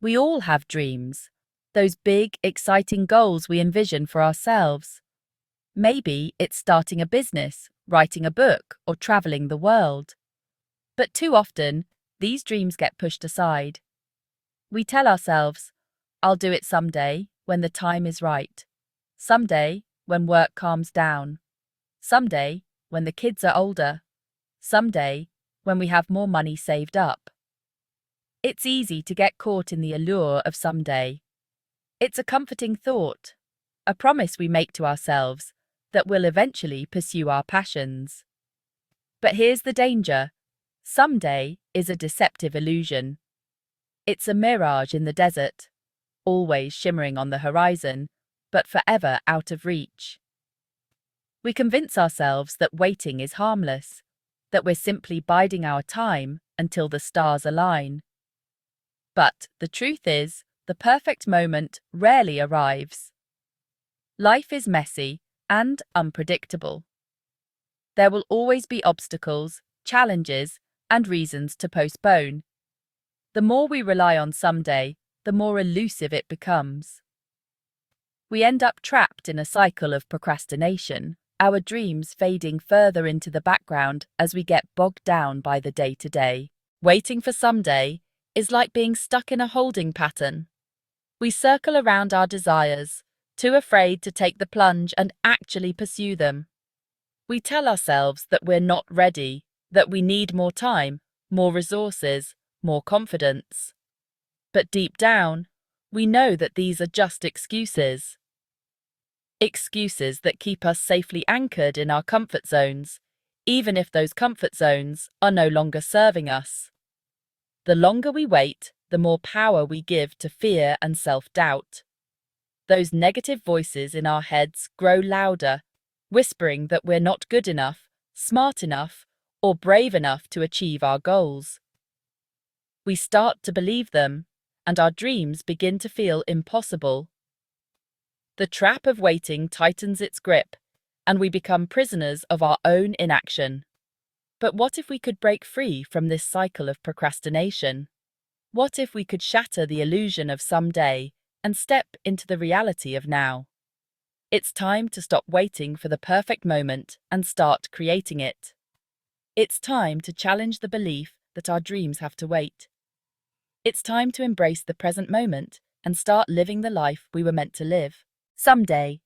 We all have dreams, those big, exciting goals we envision for ourselves. Maybe it's starting a business, writing a book, or traveling the world. But too often, these dreams get pushed aside. We tell ourselves, I'll do it someday, when the time is right. Someday, when work calms down. Someday, when the kids are older. Someday, when we have more money saved up. It's easy to get caught in the allure of someday. It's a comforting thought, a promise we make to ourselves that we'll eventually pursue our passions. But here's the danger. Someday is a deceptive illusion. It's a mirage in the desert, always shimmering on the horizon, but forever out of reach. We convince ourselves that waiting is harmless, that we're simply biding our time until the stars align. But the truth is, the perfect moment rarely arrives. Life is messy and unpredictable. There will always be obstacles, challenges, and reasons to postpone. The more we rely on someday, the more elusive it becomes. We end up trapped in a cycle of procrastination, our dreams fading further into the background as we get bogged down by the day-to-day. Waiting for someday is like being stuck in a holding pattern. We circle around our desires, too afraid to take the plunge and actually pursue them. We tell ourselves that we're not ready, that we need more time, more resources, more confidence. But deep down, we know that these are just excuses. Excuses that keep us safely anchored in our comfort zones, even if those comfort zones are no longer serving us. The longer we wait, the more power we give to fear and self-doubt. Those negative voices in our heads grow louder, whispering that we're not good enough, smart enough, or brave enough to achieve our goals. We start to believe them, and our dreams begin to feel impossible. The trap of waiting tightens its grip, and we become prisoners of our own inaction. But what if we could break free from this cycle of procrastination? What if we could shatter the illusion of someday and step into the reality of now? It's time to stop waiting for the perfect moment and start creating it. It's time to challenge the belief that our dreams have to wait. It's time to embrace the present moment and start living the life we were meant to live. Someday.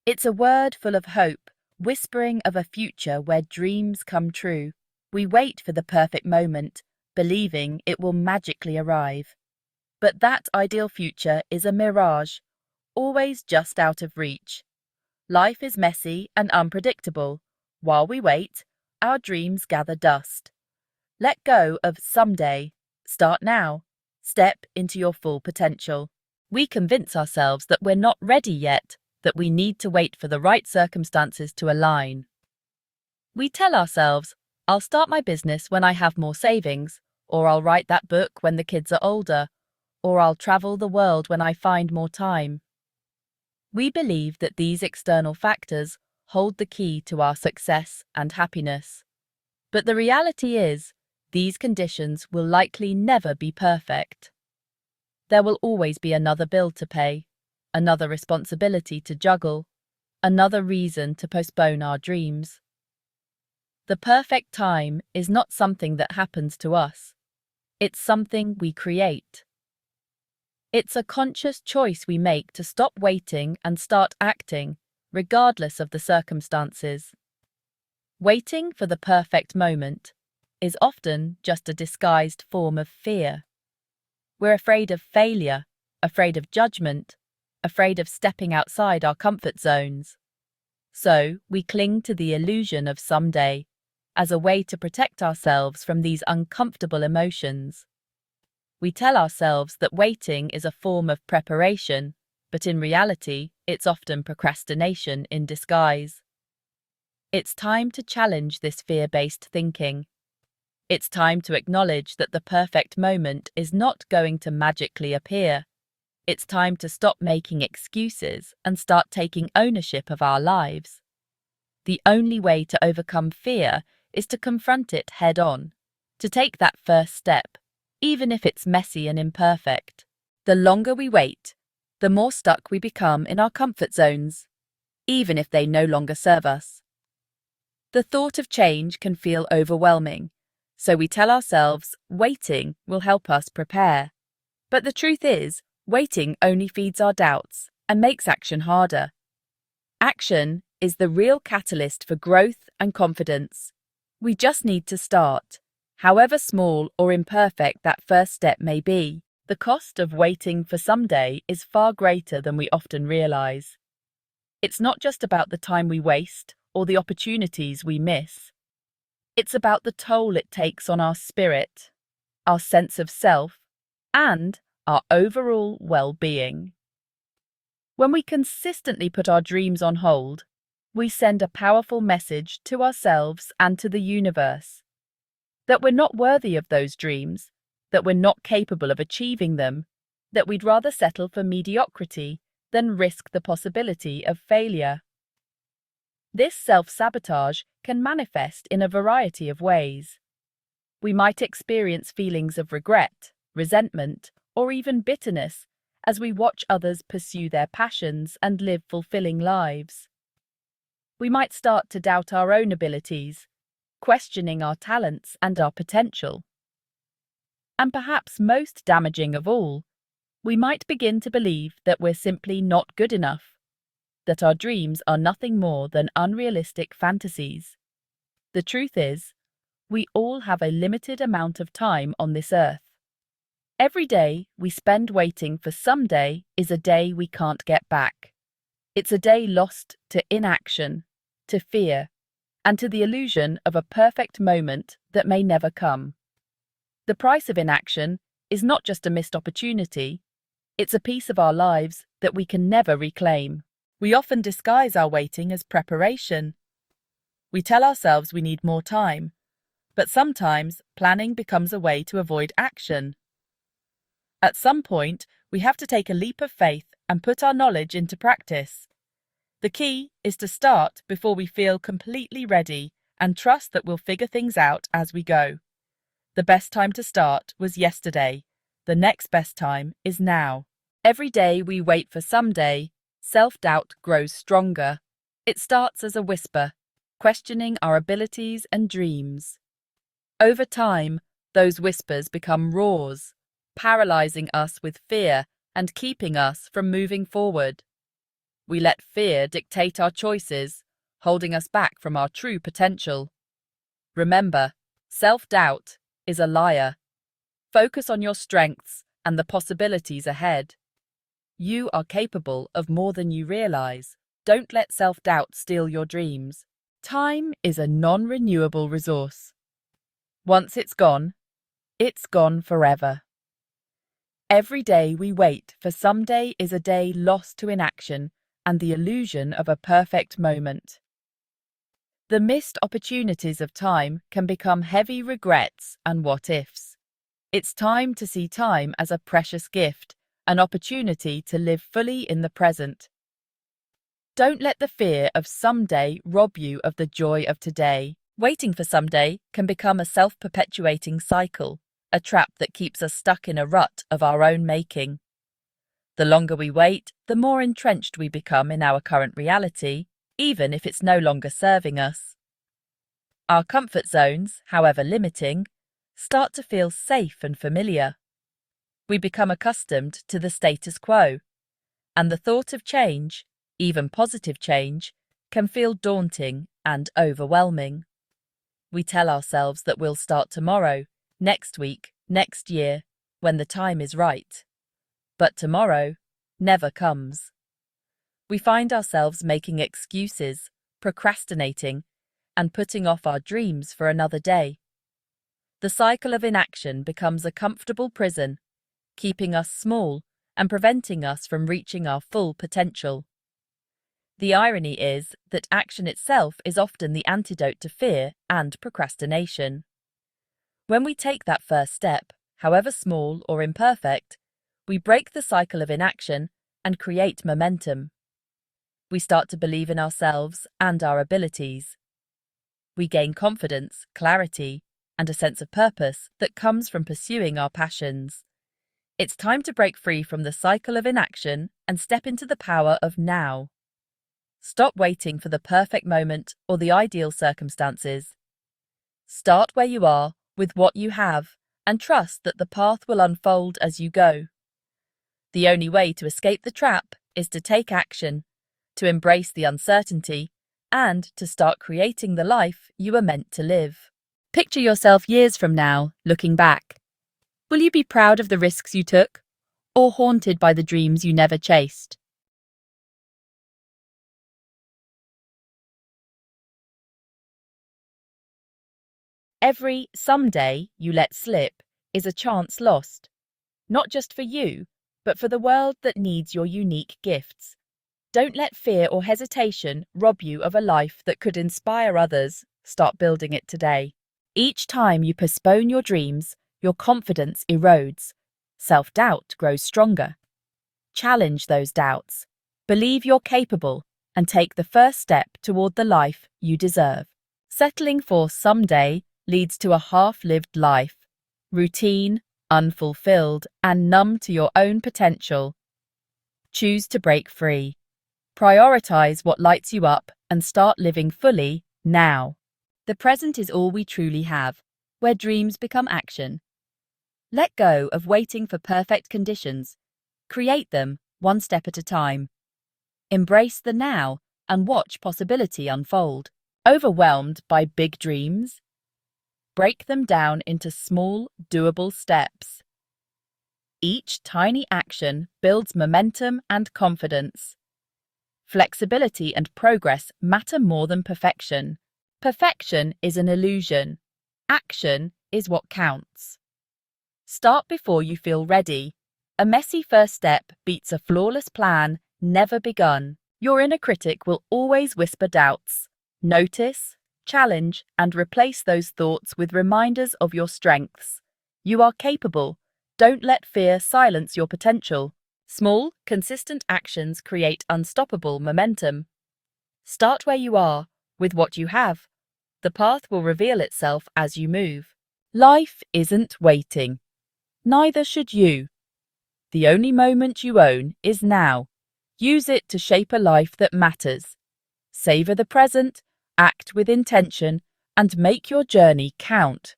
It's a word full of hope, whispering of a future where dreams come true. We wait for the perfect moment, believing it will magically arrive. But that ideal future is a mirage, always just out of reach. Life is messy and unpredictable. While we wait, our dreams gather dust. Let go of someday. Start now. Step into your full potential. We convince ourselves that we're not ready yet, that we need to wait for the right circumstances to align. We tell ourselves, I'll start my business when I have more savings, or I'll write that book when the kids are older, or I'll travel the world when I find more time. We believe that these external factors hold the key to our success and happiness. But the reality is, these conditions will likely never be perfect. There will always be another bill to pay, another responsibility to juggle, another reason to postpone our dreams. The perfect time is not something that happens to us. It's something we create. It's a conscious choice we make to stop waiting and start acting, regardless of the circumstances. Waiting for the perfect moment is often just a disguised form of fear. We're afraid of failure, afraid of judgment, afraid of stepping outside our comfort zones. So we cling to the illusion of someday as a way to protect ourselves from these uncomfortable emotions. We tell ourselves that waiting is a form of preparation, but in reality, it's often procrastination in disguise. It's time to challenge this fear-based thinking. It's time to acknowledge that the perfect moment is not going to magically appear. It's time to stop making excuses and start taking ownership of our lives. The only way to overcome fear is to confront it head-on, to take that first step, even if it's messy and imperfect. The longer we wait, the more stuck we become in our comfort zones, even if they no longer serve us. The thought of change can feel overwhelming, so we tell ourselves waiting will help us prepare. But the truth is, waiting only feeds our doubts and makes action harder. Action is the real catalyst for growth and confidence. We just need to start, however small or imperfect that first step may be. The cost of waiting for someday is far greater than we often realize. It's not just about the time we waste or the opportunities we miss. It's about the toll it takes on our spirit, our sense of self, and our overall well-being. When we consistently put our dreams on hold, we send a powerful message to ourselves and to the universe that we're not worthy of those dreams, that we're not capable of achieving them, that we'd rather settle for mediocrity than risk the possibility of failure. This self-sabotage can manifest in a variety of ways. We might experience feelings of regret, resentment, or even bitterness as we watch others pursue their passions and live fulfilling lives. We might start to doubt our own abilities, questioning our talents and our potential. And perhaps most damaging of all, we might begin to believe that we're simply not good enough, that our dreams are nothing more than unrealistic fantasies. The truth is, we all have a limited amount of time on this earth. Every day we spend waiting for someday is a day we can't get back. It's a day lost to inaction, to fear, and to the illusion of a perfect moment that may never come. The price of inaction is not just a missed opportunity, it's a piece of our lives that we can never reclaim. We often disguise our waiting as preparation. We tell ourselves we need more time, but sometimes planning becomes a way to avoid action. At some point, we have to take a leap of faith and put our knowledge into practice. The key is to start before we feel completely ready and trust that we'll figure things out as we go. The best time to start was yesterday. The next best time is now. Every day we wait for someday, self-doubt grows stronger. It starts as a whisper, questioning our abilities and dreams. Over time, those whispers become roars, paralyzing us with fear and keeping us from moving forward. We let fear dictate our choices, holding us back from our true potential. Remember, self-doubt is a liar. Focus on your strengths and the possibilities ahead. You are capable of more than you realize. Don't let self-doubt steal your dreams. Time is a non-renewable resource. Once it's gone forever. Every day we wait for someday is a day lost to inaction and the illusion of a perfect moment. The missed opportunities of time can become heavy regrets and what-ifs. It's time to see time as a precious gift, an opportunity to live fully in the present. Don't let the fear of someday rob you of the joy of today. Waiting for someday can become a self-perpetuating cycle, a trap that keeps us stuck in a rut of our own making. The longer we wait, the more entrenched we become in our current reality, even if it's no longer serving us. Our comfort zones, however limiting, start to feel safe and familiar. We become accustomed to the status quo, and the thought of change, even positive change, can feel daunting and overwhelming. We tell ourselves that we'll start tomorrow, next week, next year, when the time is right. But tomorrow never comes. We find ourselves making excuses, procrastinating, and putting off our dreams for another day. The cycle of inaction becomes a comfortable prison, keeping us small and preventing us from reaching our full potential. The irony is that action itself is often the antidote to fear and procrastination. When we take that first step, however small or imperfect, we break the cycle of inaction and create momentum. We start to believe in ourselves and our abilities. We gain confidence, clarity, and a sense of purpose that comes from pursuing our passions. It's time to break free from the cycle of inaction and step into the power of now. Stop waiting for the perfect moment or the ideal circumstances. Start where you are with what you have and trust that the path will unfold as you go. The only way to escape the trap is to take action, to embrace the uncertainty, and to start creating the life you are meant to live. Picture yourself years from now, looking back. Will you be proud of the risks you took, or haunted by the dreams you never chased? Every someday you let slip is a chance lost, not just for you, but for the world that needs your unique gifts. Don't let fear or hesitation rob you of a life that could inspire others. Start building it today. Each time you postpone your dreams, your confidence erodes. Self-doubt grows stronger. Challenge those doubts. Believe you're capable and take the first step toward the life you deserve. Settling for someday leads to a half-lived life, routine, unfulfilled, and numb to your own potential. Choose to break free. Prioritize what lights you up and start living fully now. The present is all we truly have, where dreams become action. Let go of waiting for perfect conditions. Create them one step at a time. Embrace the now and watch possibility unfold. Overwhelmed by big dreams? Break them down into small, doable steps. Each tiny action builds momentum and confidence. Flexibility and progress matter more than perfection. Perfection is an illusion. Action is what counts. Start before you feel ready. A messy first step beats a flawless plan never begun. Your inner critic will always whisper doubts. Notice, challenge, and replace those thoughts with reminders of your strengths. You are capable. Don't let fear silence your potential. Small, consistent actions create unstoppable momentum. Start where you are, with what you have. The path will reveal itself as you move. Life isn't waiting. Neither should you. The only moment you own is now. Use it to shape a life that matters. Savor the present, act with intention, and make your journey count.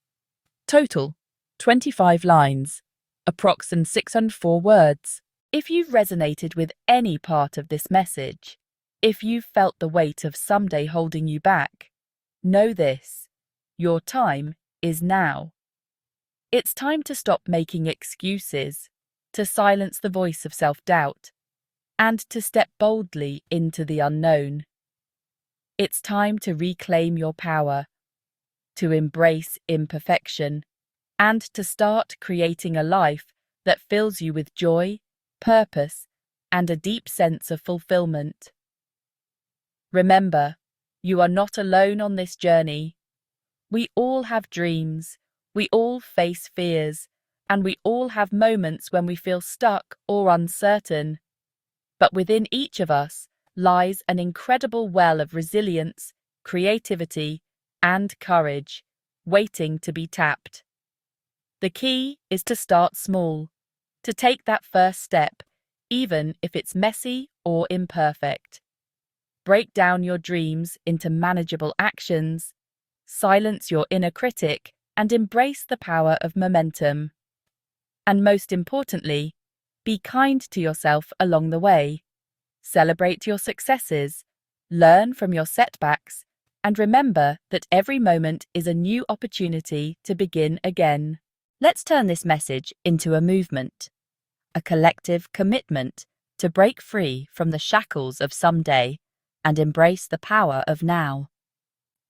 Total: 25 lines, approx. 604 words. If you've resonated with any part of this message, if you've felt the weight of someday holding you back, know this: your time is now. It's time to stop making excuses, to silence the voice of self-doubt, and to step boldly into the unknown. It's time to reclaim your power, to embrace imperfection, and to start creating a life that fills you with joy, purpose, and a deep sense of fulfillment. Remember, you are not alone on this journey. We all have dreams, we all face fears, and we all have moments when we feel stuck or uncertain. But within each of us lies an incredible well of resilience, creativity, and courage, waiting to be tapped. The key is to start small, to take that first step, even if it's messy or imperfect. Break down your dreams into manageable actions, silence your inner critic, and embrace the power of momentum. And most importantly, be kind to yourself along the way. Celebrate your successes, learn from your setbacks, and remember that every moment is a new opportunity to begin again. Let's turn this message into a movement, a collective commitment to break free from the shackles of someday and embrace the power of now.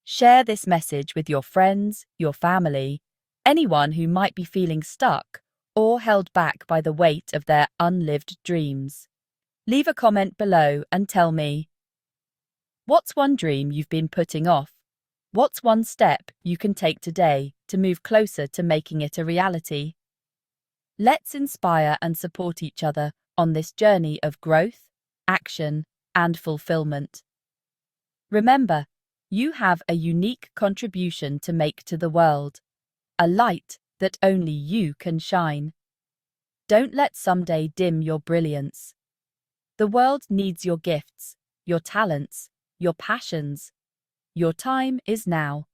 Share this message with your friends, your family, anyone who might be feeling stuck or held back by the weight of their unlived dreams. Leave a comment below and tell me, what's one dream you've been putting off? What's one step you can take today to move closer to making it a reality? Let's inspire and support each other on this journey of growth, action, and fulfillment. Remember, you have a unique contribution to make to the world, a light that only you can shine. Don't let someday dim your brilliance. The world needs your gifts, your talents, your passions. Your time is now.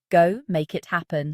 Go make it happen.